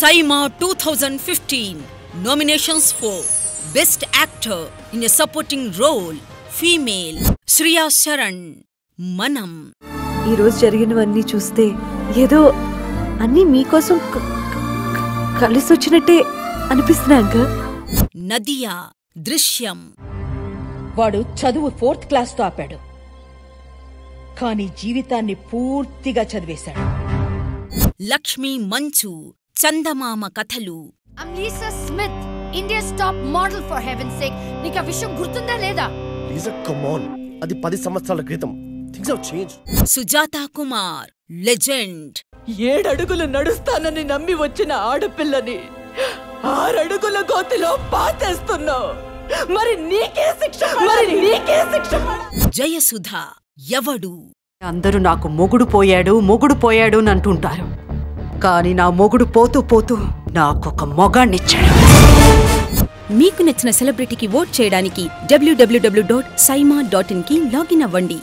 Saima 2015 nominations for Best Actor in a Supporting Role Female Shriya Sharan Manam. ఈ రోజు జరిగినవన్నీ చూస్తే ఏదో అన్నీ మీకోసం కలిసి వచ్చినట్టే అనిపిస్తున్నాయి అంకల్. నదియా దృశ్యం. వాడు చదువు 4th క్లాస్ తో ఆపాడు, కానీ జీవితాన్ని పూర్తిగా చదివేశాడు. లక్ష్మి మంచు చందమామ కథలు. I'm Lisa Smith, India's top model for heaven's sake. నీకు ఆ విషయం గుర్తుందా లేదా? Lisa, come on. అది 10 సంవత్సరాల క్రితం. Things have changed. Sujatha Kumar legend. 7 అడుగులు నడుస్తానని నమ్మి వచ్చిన ఆడపిల్లని 6 అడుగుల గోతిలో పాతేస్తున్నావు. మరి నీకే శిక్ష. జయసుధ ఎవడు. అందరూ నాకు మొగుడు పోయాడు అని అంటుంటారు, కానీ నా మొగుడు పోతూ పోతూ నాకొక మొగాన్నిచ్చాడు. మీకు నచ్చిన సెలబ్రిటీకి ఓట్ చేయడానికి www.saima.in కి లాగిన్ అవ్వండి.